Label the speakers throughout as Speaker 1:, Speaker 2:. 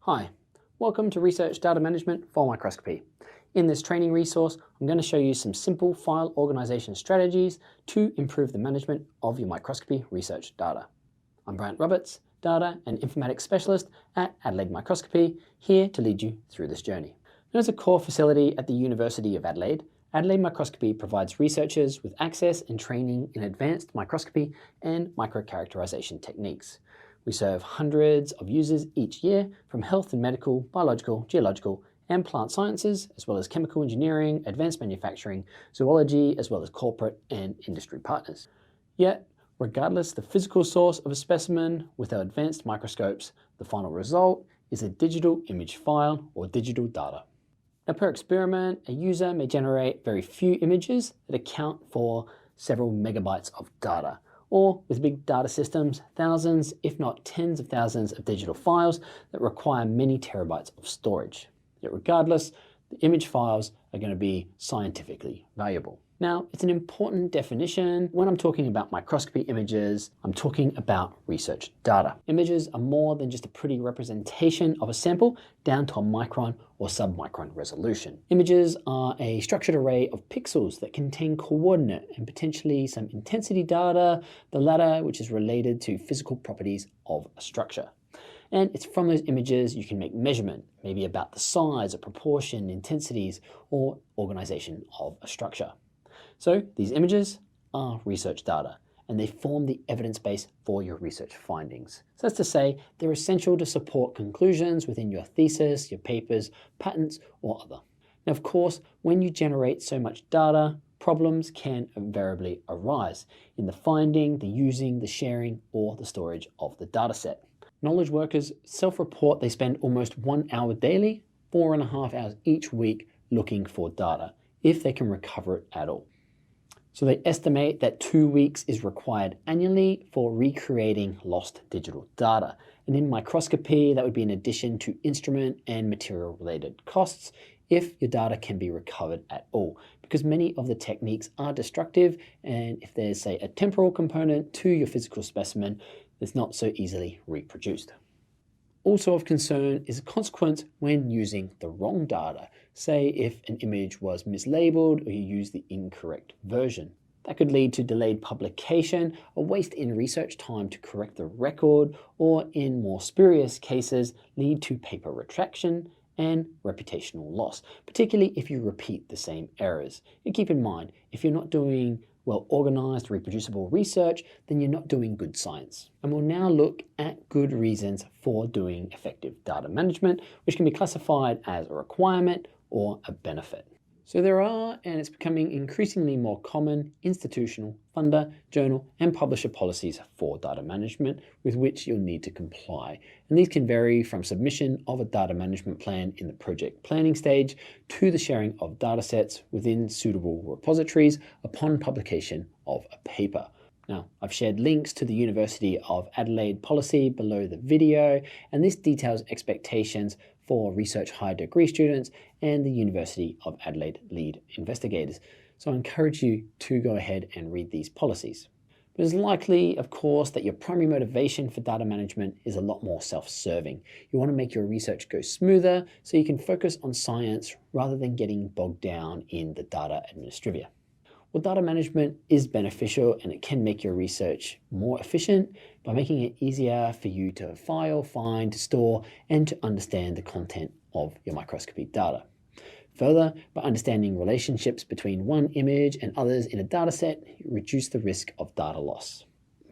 Speaker 1: Hi, welcome to Research Data Management for Microscopy. In this training resource, I'm going to show you some simple file organization strategies to improve the management of your microscopy research data. I'm Brant Roberts, Data and Informatics Specialist at Adelaide Microscopy, here to lead you through this journey. As a core facility at the University of Adelaide, Adelaide Microscopy provides researchers with access and training in advanced microscopy and microcharacterization techniques. We serve hundreds of users each year from health and medical, biological, geological, and plant sciences, as well as chemical engineering, advanced manufacturing, zoology, as well as corporate and industry partners. Yet, regardless of the physical source of a specimen with our advanced microscopes, the final result is a digital image file or digital data. Now, per experiment, a user may generate very few images that account for several megabytes of data, or with big data systems, thousands, if not tens of thousands of digital files that require many terabytes of storage. Yet regardless, the image files are going to be scientifically valuable. Now, it's an important definition. When I'm talking about microscopy images, I'm talking about research data. Images are more than just a pretty representation of a sample down to a micron or submicron resolution. Images are a structured array of pixels that contain coordinate and potentially some intensity data, the latter which is related to physical properties of a structure. And it's from those images you can make measurement, maybe about the size or proportion, intensities, or organization of a structure. So these images are research data, and they form the evidence base for your research findings. So that's to say, they're essential to support conclusions within your thesis, your papers, patents, or other. Now, of course, when you generate so much data, problems can invariably arise in the finding, the using, the sharing, or the storage of the data set. Knowledge workers self-report they spend almost 1 hour daily, 4.5 hours each week looking for data, if they can recover it at all. So they estimate that 2 weeks is required annually for recreating lost digital data. And in microscopy, that would be in addition to instrument and material related costs if your data can be recovered at all, because many of the techniques are destructive, and if there's, say, a temporal component to your physical specimen, it's not so easily reproduced. Also of concern is a consequence when using the wrong data. Say if an image was mislabeled or you use the incorrect version. That could lead to delayed publication, a waste in research time to correct the record, or in more spurious cases, lead to paper retraction and reputational loss, particularly if you repeat the same errors. And keep in mind, if you're not doing well-organized, reproducible research, then you're not doing good science. And we'll now look at good reasons for doing effective data management, which can be classified as a requirement or a benefit. So there are, and it's becoming increasingly more common, institutional, funder, journal, and publisher policies for data management with which you'll need to comply. And these can vary from submission of a data management plan in the project planning stage to the sharing of data sets within suitable repositories upon publication of a paper. Now, I've shared links to the University of Adelaide policy below the video, and this details expectations for research higher degree students and the University of Adelaide lead investigators. So I encourage you to go ahead and read these policies. But it's likely, of course, that your primary motivation for data management is a lot more self-serving. You want to make your research go smoother so you can focus on science rather than getting bogged down in the data administrivia. Well, data management is beneficial and it can make your research more efficient by making it easier for you to file, find, to store, and to understand the content of your microscopy data. Further, by understanding relationships between one image and others in a data set, you reduce the risk of data loss.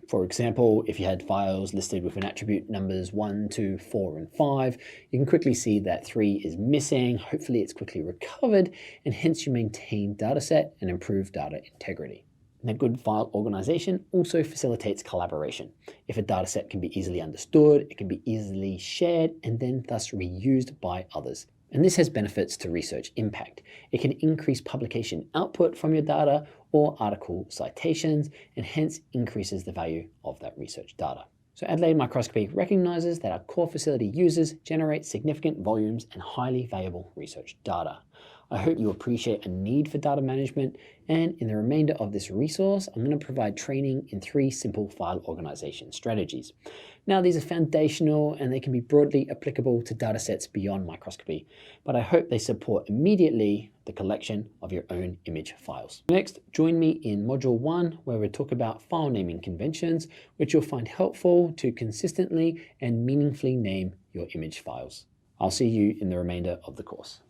Speaker 1: For example, if you had files listed with an attribute numbers 1, 2, 4, and 5, you can quickly see that 3 is missing. Hopefully it's quickly recovered, and hence you maintain data set and improve data integrity. Now, good file organization also facilitates collaboration. If a data set can be easily understood, it can be easily shared and then thus reused by others. And this has benefits to research impact. It can increase publication output from your data or article citations, and hence increases the value of that research data. So Adelaide Microscopy recognizes that our core facility users generate significant volumes and highly valuable research data. I hope you appreciate a need for data management, and in the remainder of this resource, I'm going to provide training in 3 simple file organization strategies. Now, these are foundational and they can be broadly applicable to datasets beyond microscopy, but I hope they support immediately the collection of your own image files. Next, join me in Module 1, where we'll talk about file naming conventions, which you'll find helpful to consistently and meaningfully name your image files. I'll see you in the remainder of the course.